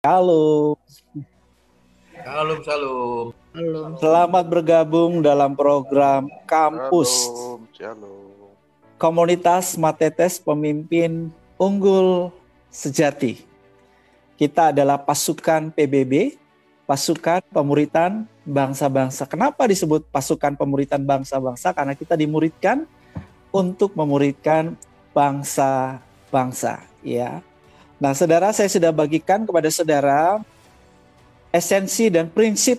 Halo, Shalom, shalom. Halo. selamat bergabung dalam program Kampus Shalom, shalom. Komunitas Matetes Pemimpin Unggul Sejati. Kita adalah pasukan PBB, pasukan pemuritan bangsa-bangsa. Kenapa disebut pasukan pemuritan bangsa-bangsa? Karena kita dimuridkan untuk memuridkan bangsa-bangsa, ya. Nah, saudara, saya sudah bagikan kepada saudara esensi dan prinsip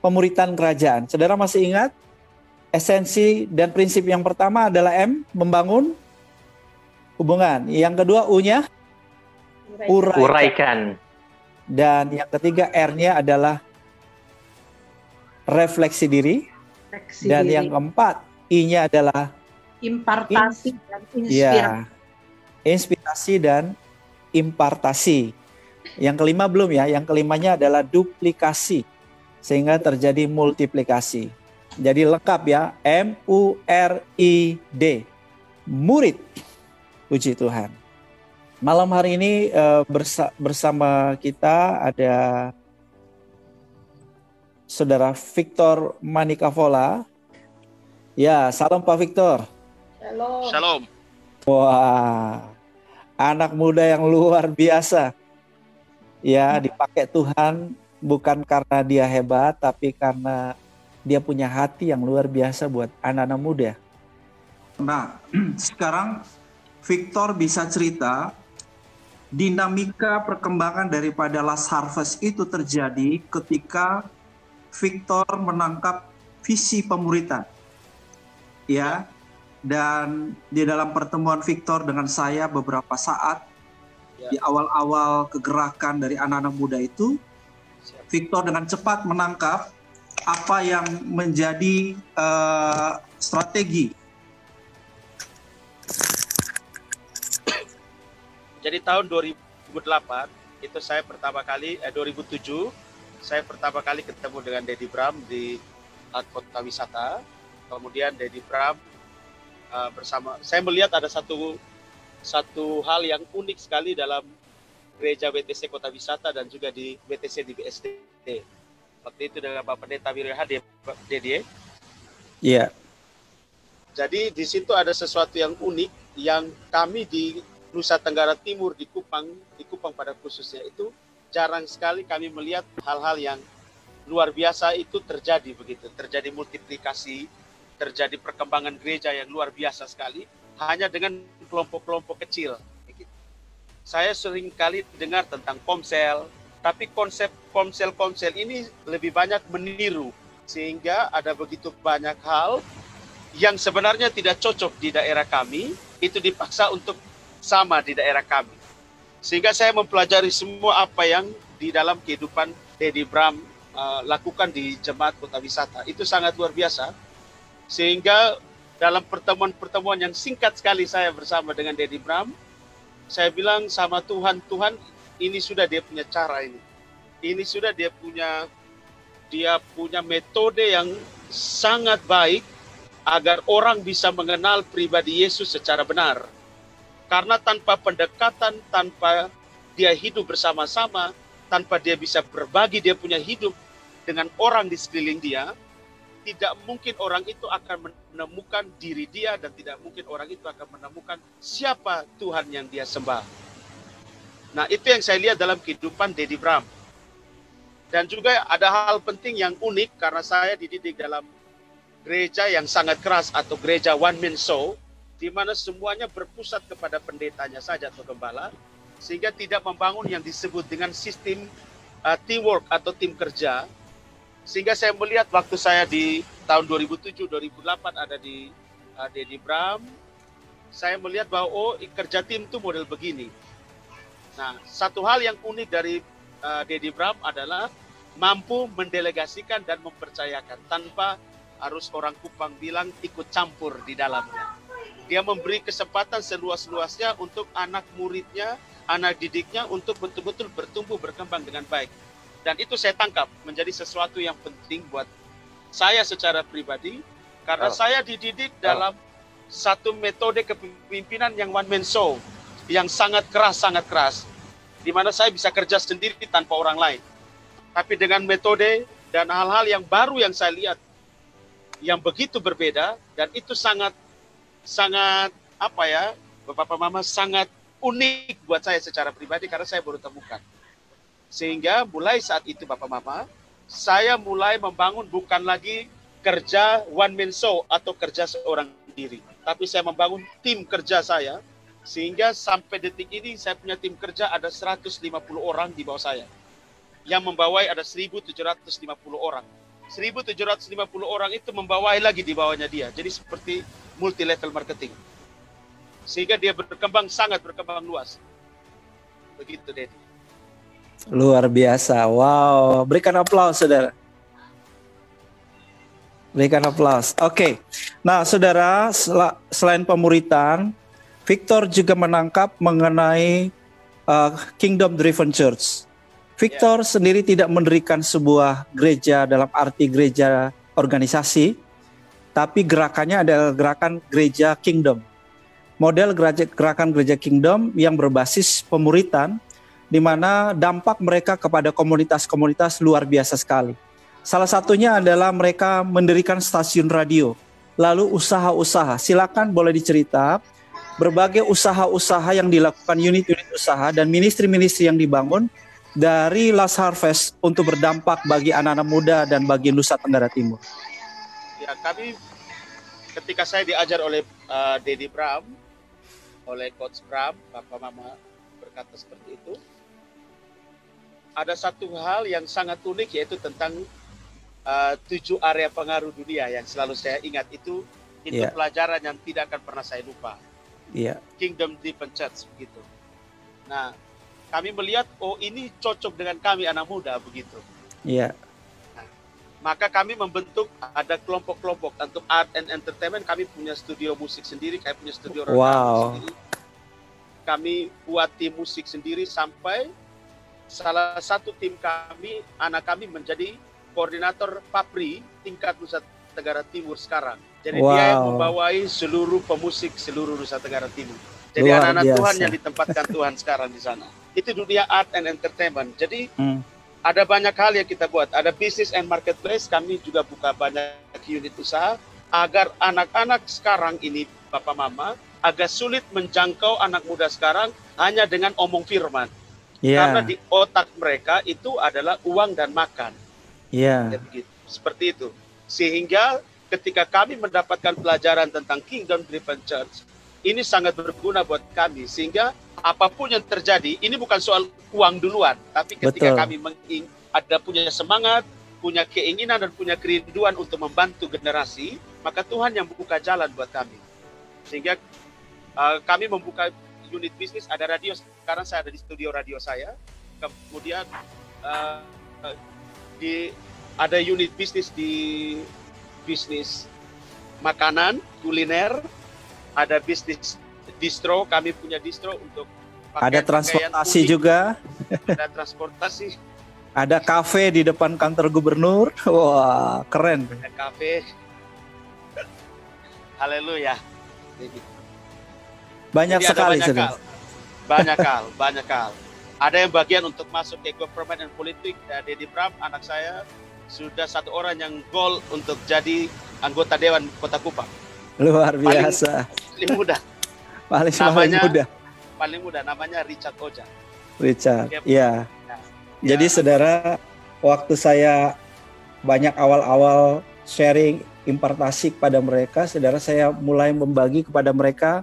pemuritan kerajaan. Saudara masih ingat? Esensi dan prinsip yang pertama adalah M, membangun hubungan. Yang kedua U-nya uraikan. Dan yang ketiga R-nya adalah refleksi diri. Dan yang keempat I-nya adalah impartasi dan inspirasi. Inspirasi dan impartasi. Yang kelima belum ya, yang kelimanya adalah duplikasi sehingga terjadi multiplikasi. Jadi lengkap ya, MURID, murid. Puji Tuhan. Malam hari ini bersama kita ada Saudara Victor Manikavola. Ya, salam Pak Victor. Shalom. Shalom. Wah, anak muda yang luar biasa. Ya, dipakai Tuhan bukan karena dia hebat, tapi karena dia punya hati yang luar biasa buat anak-anak muda. Nah, sekarang Victor bisa cerita dinamika perkembangan daripada Last Harvest itu terjadi ketika Victor menangkap visi pemuritan. Ya, dan di dalam pertemuan Victor dengan saya beberapa saat di awal-awal kegerakan dari anak-anak muda itu, Victor dengan cepat menangkap apa yang menjadi strategi. Jadi tahun 2008 itu saya pertama kali 2007 saya pertama kali ketemu dengan Dedi Bram di Kota Wisata. Kemudian Dedi Bram bersama saya melihat ada satu hal yang unik sekali dalam gereja WTC Kota Wisata dan juga di WTC di BSD. Waktu itu dengan Bapak Pendeta Wiryawan Dedi. Iya. Jadi di situ ada sesuatu yang unik yang kami di Nusa Tenggara Timur di Kupang pada khususnya itu jarang sekali kami melihat hal-hal yang luar biasa itu terjadi begitu. Terjadi multiplikasi, terjadi perkembangan gereja yang luar biasa sekali hanya dengan kelompok-kelompok kecil. Saya sering kali dengar tentang komsel, tapi konsep komsel ini lebih banyak meniru sehingga ada begitu banyak hal yang sebenarnya tidak cocok di daerah kami itu dipaksa untuk sama di daerah kami. Sehingga saya mempelajari semua apa yang di dalam kehidupan Dedi Bram lakukan di Jemaat Kota Wisata. Itu sangat luar biasa. Sehingga dalam pertemuan-pertemuan yang singkat sekali saya bersama dengan Dedi Bram, saya bilang sama Tuhan, Tuhan ini sudah dia punya cara ini. Ini sudah dia punya metode yang sangat baik agar orang bisa mengenal pribadi Yesus secara benar. Karena tanpa pendekatan, tanpa dia hidup bersama-sama, tanpa dia bisa berbagi dia punya hidup dengan orang di sekeliling dia, tidak mungkin orang itu akan menemukan diri dia dan tidak mungkin orang itu akan menemukan siapa Tuhan yang dia sembah. Nah, itu yang saya lihat dalam kehidupan Dedi Bram. Dan juga ada hal penting yang unik karena saya dididik dalam gereja yang sangat keras atau gereja one man show, di mana semuanya berpusat kepada pendetanya saja atau gembala, sehingga tidak membangun yang disebut dengan sistem teamwork atau tim kerja. Sehingga saya melihat waktu saya di tahun 2007-2008 ada di Dedi Bram, saya melihat bahwa kerja tim itu model begini. Nah, satu hal yang unik dari Dedi Bram adalah mampu mendelegasikan dan mempercayakan tanpa harus orang Kupang bilang ikut campur di dalamnya. Dia memberi kesempatan seluas-luasnya untuk anak muridnya, anak didiknya untuk betul-betul bertumbuh berkembang dengan baik. Dan itu saya tangkap menjadi sesuatu yang penting buat saya secara pribadi karena saya dididik dalam satu metode kepemimpinan yang one man show yang sangat keras. di mana saya bisa kerja sendiri tanpa orang lain. Tapi dengan metode dan hal-hal yang baru yang saya lihat, yang begitu berbeda, dan itu sangat apa ya, Bapak Mama, sangat unik buat saya secara pribadi karena saya baru temukan. Sehingga mulai saat itu Bapak Mama, saya mulai membangun bukan lagi kerja one man show atau kerja seorang diri, tapi saya membangun tim kerja saya, sehingga sampai detik ini saya punya tim kerja ada 150 orang di bawah saya. Yang membawai ada 1.750 orang. 1.750 orang itu membawai lagi di bawahnya dia. Jadi seperti multi level marketing. Sehingga dia sangat berkembang luas. Begitu, Dedi. Luar biasa. Wow, berikan aplaus, saudara. Berikan aplaus. Oke. Nah, saudara, selain pemuritan, Victor juga menangkap mengenai Kingdom Driven Church. Victor sendiri tidak mendirikan sebuah gereja dalam arti gereja organisasi, tapi gerakannya adalah gerakan gereja Kingdom. Model gerakan gereja Kingdom yang berbasis pemuritan, di mana dampak mereka kepada komunitas-komunitas luar biasa sekali. Salah satunya adalah mereka mendirikan stasiun radio, lalu usaha-usaha. Silakan boleh dicerita berbagai usaha-usaha yang dilakukan unit-unit usaha dan ministry-ministry yang dibangun dari Last Harvest untuk berdampak bagi anak-anak muda dan bagi Nusa Tenggara Timur. Ya, kami ketika saya diajar oleh Dedi Bram, oleh Coach Bram, Bapak Mama berkata seperti itu, ada satu hal yang sangat unik, yaitu tentang 7 area pengaruh dunia yang selalu saya ingat itu pelajaran yang tidak akan pernah saya lupa. Kingdom Driven Church begitu. Nah, kami melihat, oh ini cocok dengan kami anak muda begitu. Nah, maka kami membentuk ada kelompok-kelompok untuk art and entertainment. Kami punya studio musik sendiri, kami punya studio rekaman sendiri. Kami buat tim musik sendiri sampai salah satu tim kami, anak kami menjadi koordinator Papri tingkat Nusa Tenggara Timur sekarang. Jadi dia yang membawai seluruh pemusik seluruh Nusa Tenggara Timur. Jadi anak-anak Tuhan yang ditempatkan Tuhan sekarang di sana. Itu dunia art and entertainment. Jadi ada banyak hal yang kita buat. Ada business and marketplace. Kami juga buka banyak unit usaha agar anak-anak sekarang ini, Bapak Mama, agak sulit menjangkau anak muda sekarang hanya dengan omong firman. Karena di otak mereka itu adalah uang dan makan. Ya, begitu. Seperti itu. Sehingga ketika kami mendapatkan pelajaran tentang Kingdom Driven Church, ini sangat berguna buat kami. Sehingga apapun yang terjadi, ini bukan soal uang duluan, tapi ketika kami ada punya semangat, punya keinginan dan punya kerinduan untuk membantu generasi, maka Tuhan yang membuka jalan buat kami. Sehingga kami membuka unit bisnis, ada radio, sekarang saya ada di studio radio saya, kemudian ada unit bisnis di bisnis makanan, kuliner, ada bisnis distro, kami punya distro untuk ada transportasi juga. Ada transportasi. Ada kafe di depan kantor gubernur. Wah, keren. Ada kafe. Haleluya. Banyak jadi sekali. Banyak hal. Ada yang bagian untuk masuk ke government dan politik. Dedi Bram, anak saya, sudah 1 orang yang goal untuk jadi anggota Dewan Kota Kupang. Luar biasa. Paling muda. Paling muda namanya Richard Oja. Richard, ya. Jadi saudara, waktu saya banyak awal-awal sharing impartasi kepada mereka, saudara, saya mulai membagi kepada mereka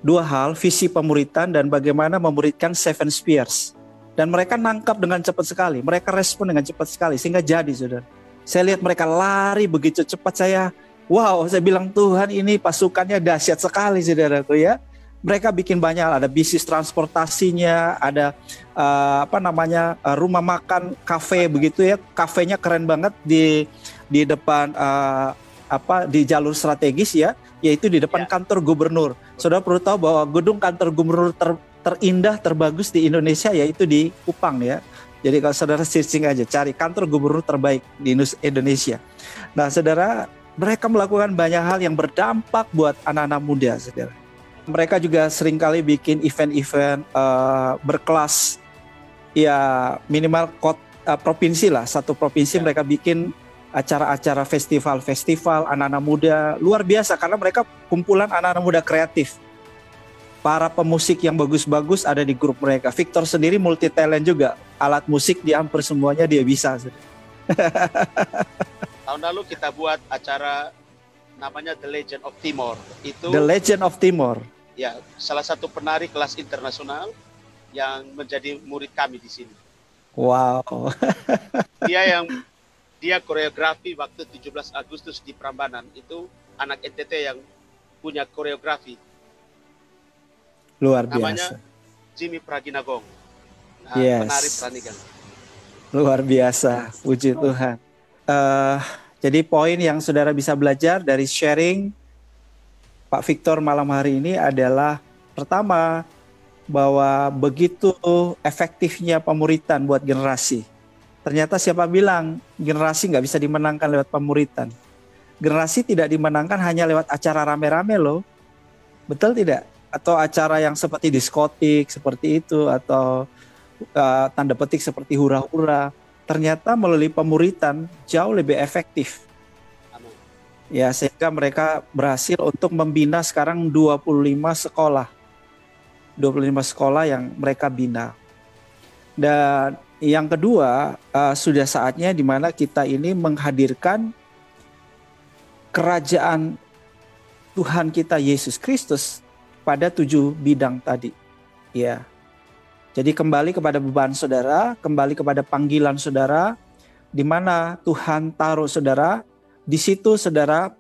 2 hal, visi pemuritan dan bagaimana memuridkan 7 Spheres. Dan mereka nangkap dengan cepat sekali, mereka respon dengan cepat sekali, sehingga jadi, saudara. Saya lihat mereka lari begitu cepat, saya bilang Tuhan ini pasukannya dahsyat sekali, saudaraku ya. Mereka bikin banyak, ada bisnis transportasinya, ada rumah makan, kafe begitu ya. Kafenya keren banget di depan di jalur strategis ya, yaitu di depan kantor gubernur. Saudara perlu tahu bahwa gedung kantor gubernur terindah, terbagus di Indonesia yaitu di Kupang ya. Jadi kalau saudara searching aja, cari kantor gubernur terbaik di Indonesia. Nah saudara, mereka melakukan banyak hal yang berdampak buat anak-anak muda, saudara. Mereka juga seringkali bikin event-event berkelas ya minimal provinsi lah, satu provinsi mereka bikin acara-acara festival anak-anak muda luar biasa karena mereka kumpulan anak-anak muda kreatif. Para pemusik yang bagus-bagus ada di grup mereka. Victor sendiri multi talent juga, alat musik di hampir semuanya dia bisa. Tahun lalu kita buat acara namanya The Legend of Timor. Itu The Legend of Timor. Ya, salah satu penari kelas internasional yang menjadi murid kami di sini. Wow. Dia koreografi waktu 17 Agustus di Prambanan. Itu anak NTT yang punya koreografi. Luar biasa. Namanya Jimmy Praginagong. Penari Pranigan. Luar biasa, puji Tuhan. Jadi poin yang saudara bisa belajar dari sharing Pak Victor malam hari ini adalah pertama, bahwa begitu efektifnya pemuritan buat generasi. Ternyata siapa bilang generasi nggak bisa dimenangkan lewat pemuritan. Generasi tidak dimenangkan hanya lewat acara rame-rame loh. Betul tidak? Atau acara yang seperti diskotik, seperti itu, atau tanda petik seperti hura-hura. Ternyata melalui pemuritan jauh lebih efektif. Ya, sehingga mereka berhasil untuk membina sekarang 25 sekolah. 25 sekolah yang mereka bina. Dan yang kedua, sudah saatnya di mana kita ini menghadirkan kerajaan Tuhan kita Yesus Kristus pada 7 bidang tadi. Ya. Jadi kembali kepada beban saudara, kembali kepada panggilan saudara, di mana Tuhan taruh saudara, di situ saudara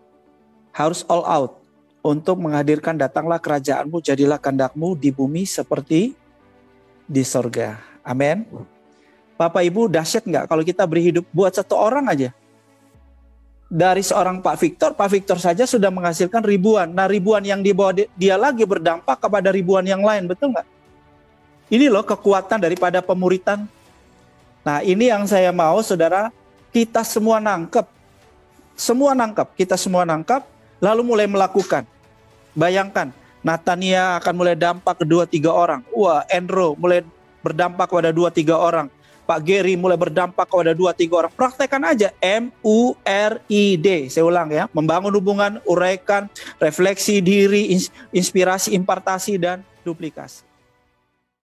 harus all out untuk menghadirkan datanglah kerajaanmu, jadilah kehendakmu di bumi seperti di sorga. Amin. Bapak Ibu, dahsyat nggak kalau kita beri hidup buat satu orang aja? Dari seorang Pak Victor saja sudah menghasilkan ribuan. Nah, ribuan yang dibawa dia lagi berdampak kepada ribuan yang lain, betul nggak? Ini loh kekuatan daripada pemuritan. Nah, ini yang saya mau saudara, kita semua nangkep. Kita semua nangkep, lalu mulai melakukan. Bayangkan, Natania akan mulai dampak ke 2-3 orang. Wah, Enro mulai berdampak kepada 2-3 orang. Pak Gary mulai berdampak kepada 2-3 orang. Praktekkan aja MURID. Saya ulang ya. Membangun hubungan, uraikan, refleksi diri, inspirasi, impartasi, dan duplikasi.